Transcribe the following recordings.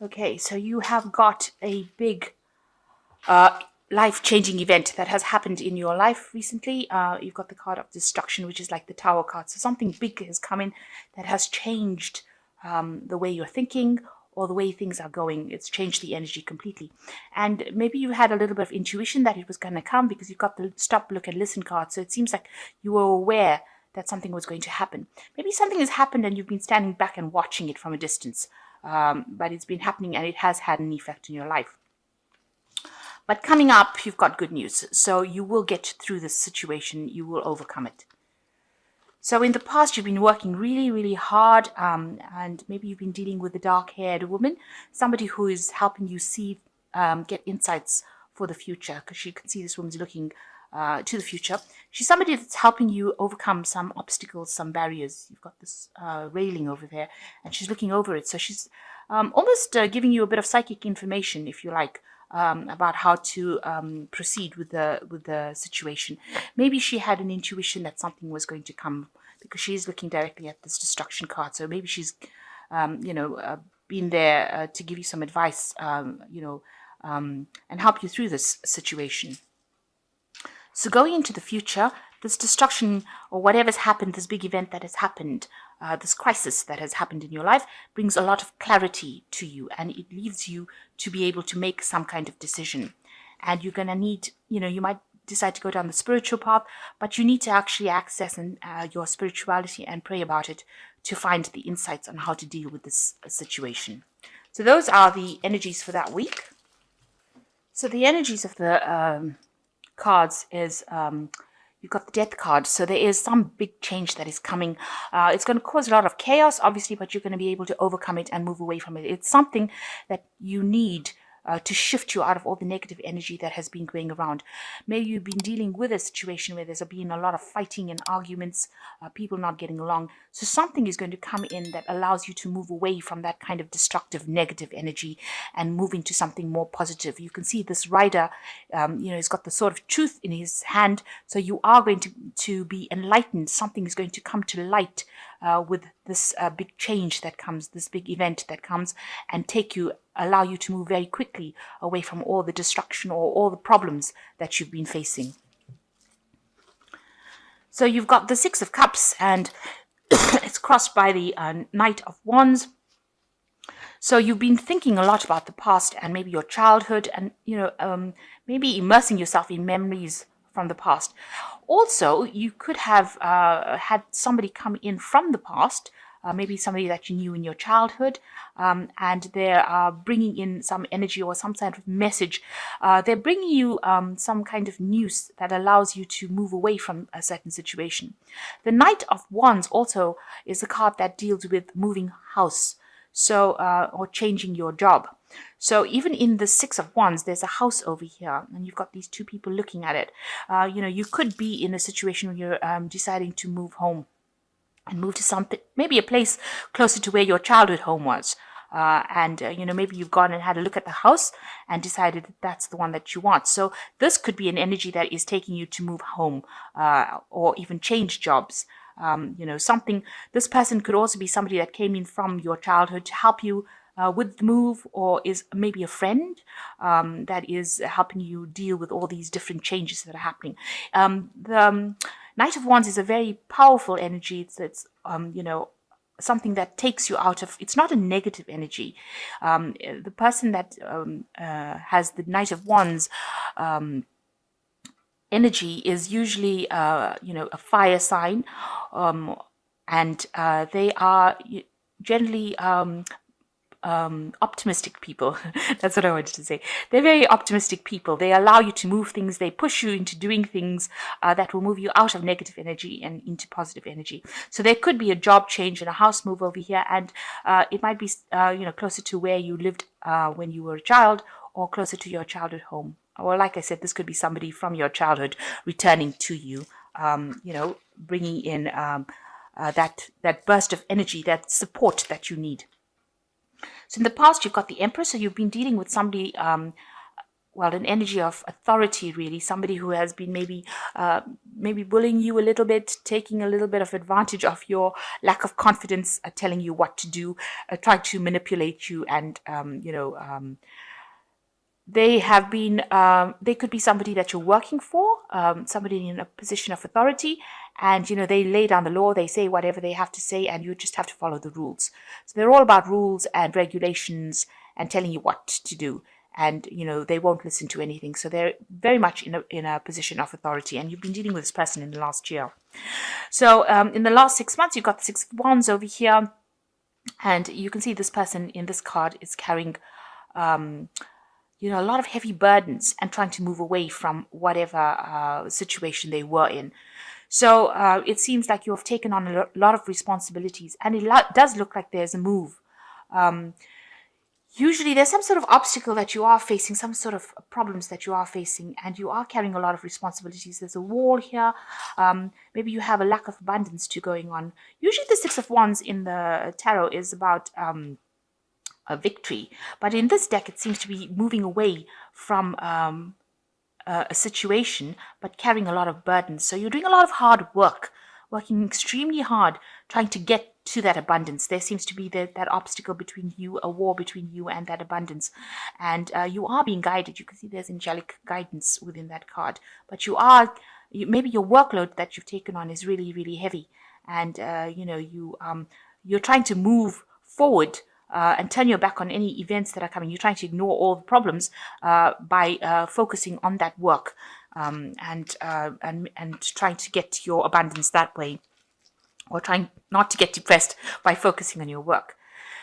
Okay, so you have got a big uh, life-changing event that has happened in your life recently. You've got the card of destruction, which is like the Tower card. So something big has come in that has changed the way you're thinking or the way things are going. It's changed the energy completely. And maybe you had a little bit of intuition that it was going to come because you've got the stop, look, and listen card. So it seems like you were aware that something was going to happen. Maybe something has happened and you've been standing back and watching it from a distance. But it's been happening and it has had an effect in your life. But coming up, you've got good news. So you will get through this situation. You will overcome it. So in the past, you've been working really, really hard, and maybe you've been dealing with a dark-haired woman, somebody who is helping you see, get insights for the future, because you can see this woman's looking to the future. She's somebody that's helping you overcome some obstacles, some barriers. You've got this railing over there, and she's looking over it. So she's almost giving you a bit of psychic information, if you like, about how to proceed with the situation. Maybe she had an intuition that something was going to come because she's looking directly at this destruction card. So maybe she's, been there to give you some advice, and help you through this situation. So going into the future, this destruction or whatever's happened, this big event that has happened, this crisis that has happened in your life brings a lot of clarity to you, and it leaves you to be able to make some kind of decision. And you're going to need, you might decide to go down the spiritual path, but you need to actually access your spirituality and pray about it to find the insights on how to deal with this situation. So those are the energies for that week. So the energies of the cards is you've got the death card. So there is some big change that is coming. It's going to cause a lot of chaos, obviously, but you're going to be able to overcome it and move away from it. It's something that you need to shift you out of all the negative energy that has been going around. Maybe you've been dealing with a situation where there's been a lot of fighting and arguments, people not getting along. So something is going to come in that allows you to move away from that kind of destructive, negative energy and move into something more positive. You can see this rider, he's got the sword of truth in his hand. So you are going to be enlightened. Something is going to come to light with this big change that comes, this big event that comes, and allow you to move very quickly away from all the destruction or all the problems that you've been facing. So you've got the Six of Cups, and it's crossed by the Knight of Wands. So you've been thinking a lot about the past and maybe your childhood, and maybe immersing yourself in memories from the past. Also, you could have had somebody come in from the past, maybe somebody that you knew in your childhood, and they're bringing in some energy or some kind of message. They're bringing you some kind of news that allows you to move away from a certain situation. The Knight of Wands also is a card that deals with moving house, so or changing your job. So even in the Six of Wands, there's a house over here, and you've got these two people looking at it. You could be in a situation where you're deciding to move home and move to something, maybe a place closer to where your childhood home was. Maybe you've gone and had a look at the house and decided that that's the one that you want. So this could be an energy that is taking you to move home or even change jobs. This person could also be somebody that came in from your childhood to help you with the move, or is maybe a friend that is helping you deal with all these different changes that are happening. The Knight of Wands is a very powerful energy. It's something that takes you out of, it's not a negative energy. The person that has the Knight of Wands energy is usually, a fire sign, and they are generally optimistic people. That's what I wanted to say. They're very optimistic people. They allow you to move things. They push you into doing things that will move you out of negative energy and into positive energy. So there could be a job change and a house move over here, and it might be closer to where you lived when you were a child, or closer to your childhood home. Or like I said, this could be somebody from your childhood returning to you, bringing in that burst of energy, that support that you need. So in the past, you've got the Emperor, so you've been dealing with somebody well, an energy of authority, really. Somebody who has been maybe bullying you a little bit, taking a little bit of advantage of your lack of confidence, telling you what to do, trying to manipulate you, and they have been, they could be somebody that you're working for, somebody in a position of authority, and, they lay down the law, they say whatever they have to say, and you just have to follow the rules. So they're all about rules and regulations and telling you what to do. And, they won't listen to anything. So they're very much in a position of authority. And you've been dealing with this person in the last year. So in the last 6 months, you've got the Six of Wands over here. And you can see this person in this card is carrying a lot of heavy burdens and trying to move away from whatever situation they were in. So it seems like you have taken on a lot of responsibilities, and it does look like there's a move. Usually there's some sort of obstacle that you are facing, some sort of problems that you are facing, and you are carrying a lot of responsibilities. There's a wall here. Maybe you have a lack of abundance going on. Usually the Six of Wands in the tarot is about a victory, but in this deck it seems to be moving away from a situation, but carrying a lot of burdens. So you're doing a lot of hard work, working extremely hard, trying to get to that abundance. There seems to be that obstacle between you, a war between you and that abundance. And you are being guided. You can see there's angelic guidance within that card. But maybe your workload that you've taken on is really, really heavy. And, you're trying to move forward and turn your back on any events that are coming. You're trying to ignore all the problems by focusing on that work and trying to get to your abundance that way, or trying not to get depressed by focusing on your work.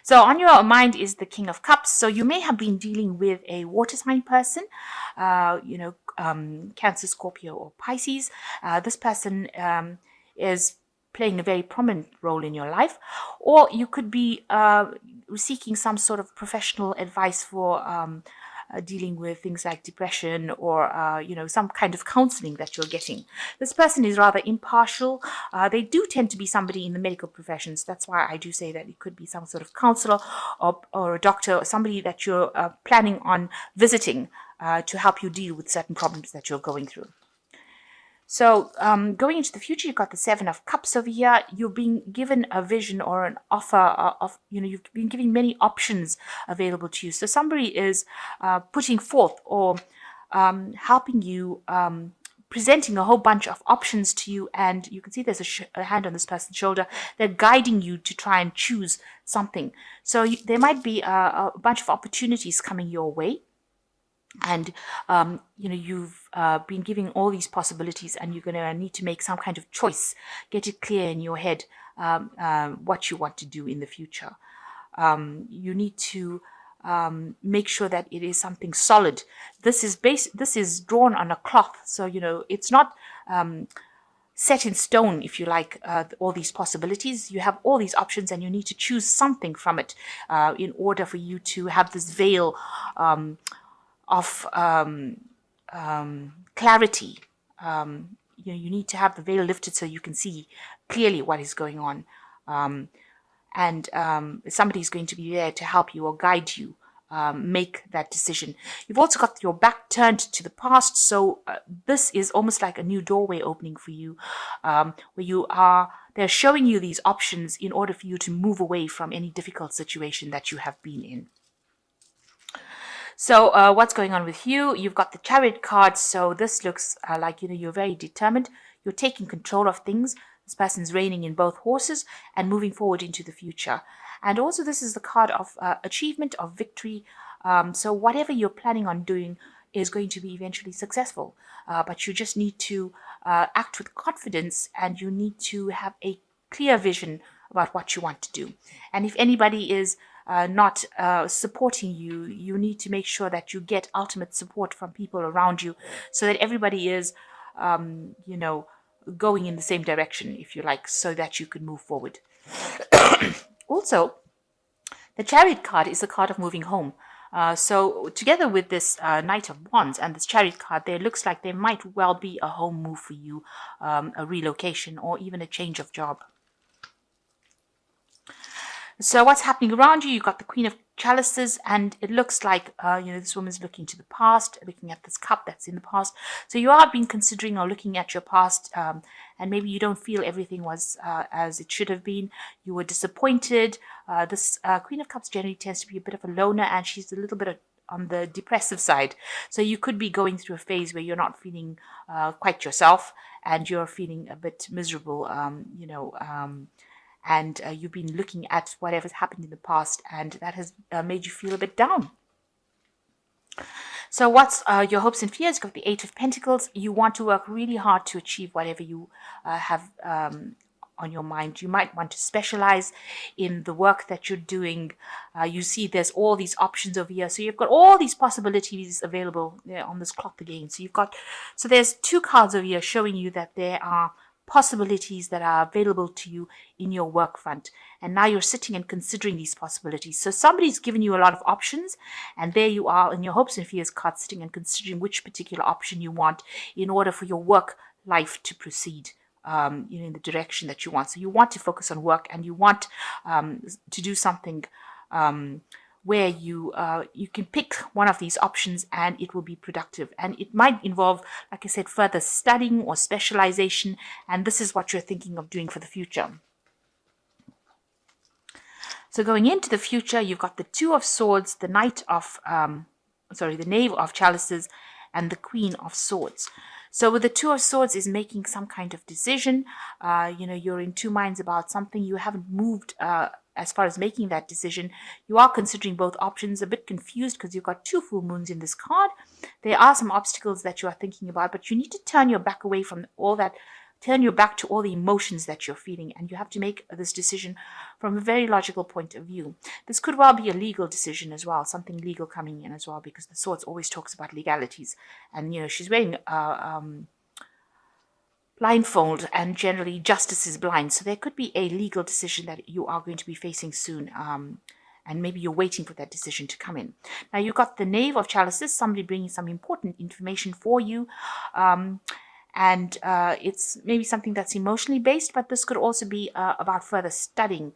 So on your mind is the King of Cups. So you may have been dealing with a water sign person, Cancer, Scorpio, or Pisces. This person is playing a very prominent role in your life, or you could be seeking some sort of professional advice for dealing with things like depression, or some kind of counseling that you're getting. This person is rather impartial. They do tend to be somebody in the medical professions. That's why I do say that it could be some sort of counselor or a doctor, or somebody that you're planning on visiting to help you deal with certain problems that you're going through. So going into the future, you've got the Seven of Cups over here. You're being given a vision or an offer of, you've been given many options available to you. So somebody is putting forth or helping you, presenting a whole bunch of options to you. And you can see there's a hand on this person's shoulder. They're guiding you to try and choose something. So there might be a bunch of opportunities coming your way. And, you've been giving all these possibilities, and you're going to need to make some kind of choice. Get it clear in your head what you want to do in the future. You need to make sure that it is something solid. This is drawn on a cloth. So, it's not set in stone, if you like, all these possibilities. You have all these options, and you need to choose something from it in order for you to have this veil of clarity. You need to have the veil lifted so you can see clearly what is going on. And somebody is going to be there to help you or guide you make that decision. You've also got your back turned to the past. So this is almost like a new doorway opening for you, where they're showing you these options in order for you to move away from any difficult situation that you have been in. So what's going on with you? You've got the Chariot card. So this looks like, you're very determined. You're taking control of things. This person's reigning in both horses and moving forward into the future. And also this is the card of achievement, of victory. So whatever you're planning on doing is going to be eventually successful. But you just need to act with confidence, and you need to have a clear vision about what you want to do. And if anybody is not supporting you, you need to make sure that you get ultimate support from people around you, so that everybody is, going in the same direction, if you like, so that you can move forward. Also, the Chariot card is a card of moving home. So together with this Knight of Wands and this Chariot card, there looks like there might well be a home move for you, a relocation, or even a change of job. So what's happening around you? You've got the Queen of chalices, and it looks like this woman's looking to the past, looking at this cup that's in the past. So you are been considering or looking at your past, and maybe you don't feel everything was as it should have been. You were disappointed. This Queen of Cups generally tends to be a bit of a loner, and she's a little bit on the depressive side. So you could be going through a phase where you're not feeling quite yourself, and you're feeling a bit miserable, and you've been looking at whatever's happened in the past, and that has made you feel a bit down. So what's your hopes and fears? You've got the Eight of Pentacles. You want to work really hard to achieve whatever you have on your mind. You might want to specialize in the work that you're doing. You see there's all these options over here. So you've got all these possibilities available on this clock again. So there's two cards over here showing you that there are possibilities that are available to you in your work front, and now you're sitting and considering these possibilities. So somebody's given you a lot of options, and there you are in your hopes and fears card, sitting and considering which particular option you want in order for your work life to proceed in the direction that you want. So you want to focus on work, and you want to do something where you can pick one of these options and it will be productive. And it might involve, like I said, further studying or specialization. And this is what you're thinking of doing for the future. So going into the future, you've got the Two of Swords, the Knave of Chalices, and the Queen of Swords. So with the Two of Swords is making some kind of decision. You're in two minds about something. You haven't moved as far as making that decision. You are considering both options, a bit confused because you've got two full moons in this card. There are some obstacles that you are thinking about, but you need to turn your back away from all that, turn your back to all the emotions that you're feeling, and you have to make this decision from a very logical point of view. This could well be a legal decision as well, something legal coming in as well, because the Swords always talks about legalities. And, she's wearing blindfold, and generally justice is blind. So there could be a legal decision that you are going to be facing soon. And maybe you're waiting for that decision to come in. Now you've got the Knave of Chalices, somebody bringing some important information for you. And it's maybe something that's emotionally based, but this could also be about further studying.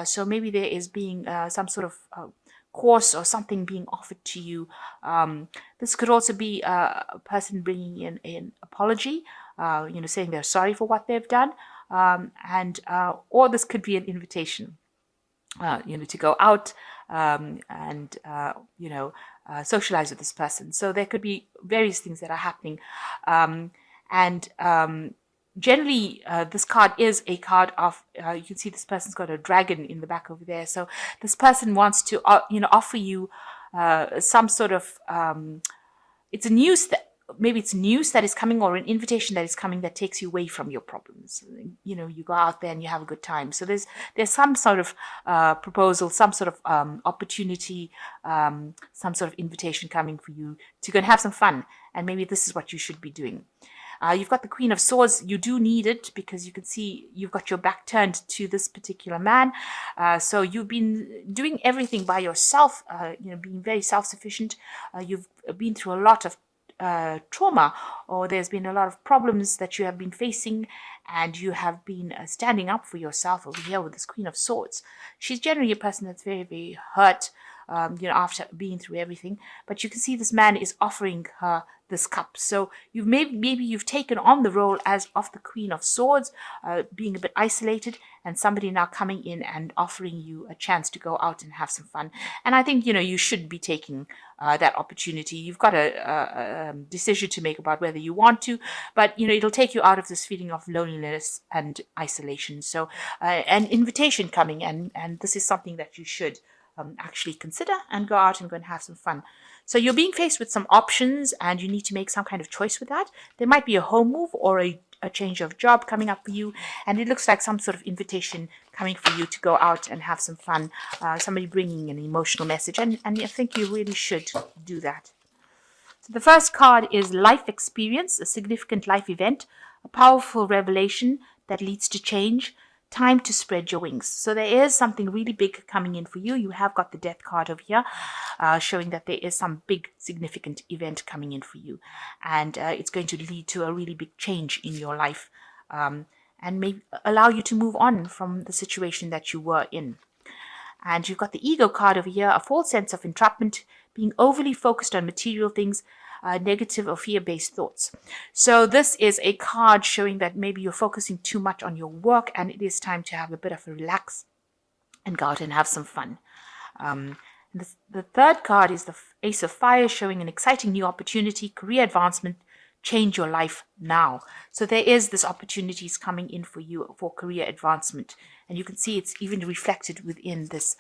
So maybe there is being some sort of course or something being offered to you. This could also be a person bringing in an apology, saying they're sorry for what they've done, or this could be an invitation, to go out and socialize with this person. So there could be various things that are happening, generally, this card is a card of, you can see this person's got a dragon in the back over there. So this person wants to, offer you some sort of, it's news that is coming, or an invitation that is coming that takes you away from your problems. You go out there and you have a good time. So there's some sort of proposal, some sort of opportunity, some sort of invitation coming for you to go and have some fun. And maybe this is what you should be doing. You've got the Queen of Swords. You do need it because you can see you've got your back turned to this particular man. So you've been doing everything by yourself, being very self-sufficient. You've been through a lot of trauma, or there's been a lot of problems that you have been facing, and you have been standing up for yourself over here with this Queen of Swords. She's generally a person that's very, very hurt, after being through everything. But you can see this man is offering her this cup. So maybe you've taken on the role as of the Queen of Swords, being a bit isolated, and somebody now coming in and offering you a chance to go out and have some fun. And I think, you should be taking that opportunity. You've got a decision to make about whether you want to, but, it'll take you out of this feeling of loneliness and isolation. So an invitation coming, and this is something that you should actually consider and go out and have some fun. So you're being faced with some options, and you need to make some kind of choice with that. There might be a home move or a change of job coming up for you, and it looks like some sort of invitation coming for you to go out and have some fun. Somebody bringing an emotional message, and I think you really should do that. So the first card is Life Experience, a significant life event, a powerful revelation that leads to change. Time to spread your wings. So there is something really big coming in for you. You have got the Death card over here, showing that there is some big significant event coming in for you, and it's going to lead to a really big change in your life, and may allow you to move on from the situation that you were in. And you've got the ego card over here, a false sense of entrapment, being overly focused on material things, negative or fear-based thoughts. So this is a card showing that maybe you're focusing too much on your work, and it is time to have a bit of a relax and go out and have some fun. The third card is the Ace of Fire, showing an exciting new opportunity, career advancement, change your life now. So there is this opportunities coming in for you for career advancement. And you can see it's even reflected within this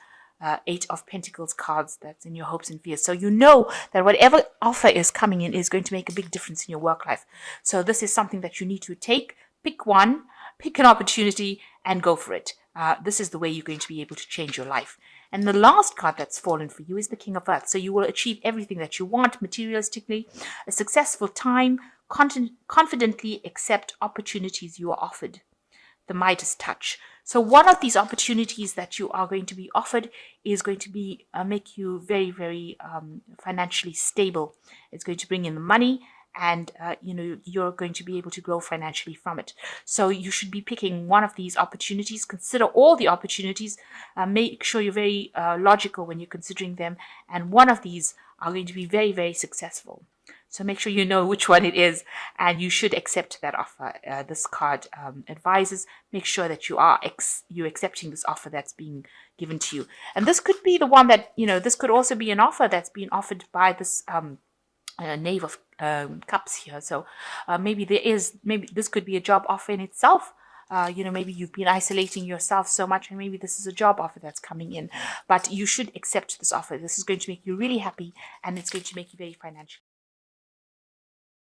Eight of Pentacles cards that's in your hopes and fears. So you know that whatever offer is coming in is going to make a big difference in your work life. So this is something that you need to pick one, pick an opportunity and go for it. This is the way you're going to be able to change your life. And the last card that's fallen for you is the King of Earth. So you will achieve everything that you want materialistically, a successful time, confidently accept opportunities you are offered. The Midas touch. So one of these opportunities that you are going to be offered is going to be make you very, very financially stable. It's going to bring in the money, and you're going to be able to grow financially from it. So you should be picking one of these opportunities. Consider all the opportunities. Make sure you're very logical when you're considering them, and one of these are going to be very, very successful. So make sure you know which one it is, and you should accept that offer. This card advises, make sure that you're accepting this offer that's being given to you. And this could be the one that, this could also be an offer that's being offered by this Knave of Cups here. So maybe this could be a job offer in itself. Maybe you've been isolating yourself so much, and maybe this is a job offer that's coming in. But you should accept this offer. This is going to make you really happy, and it's going to make you very financial.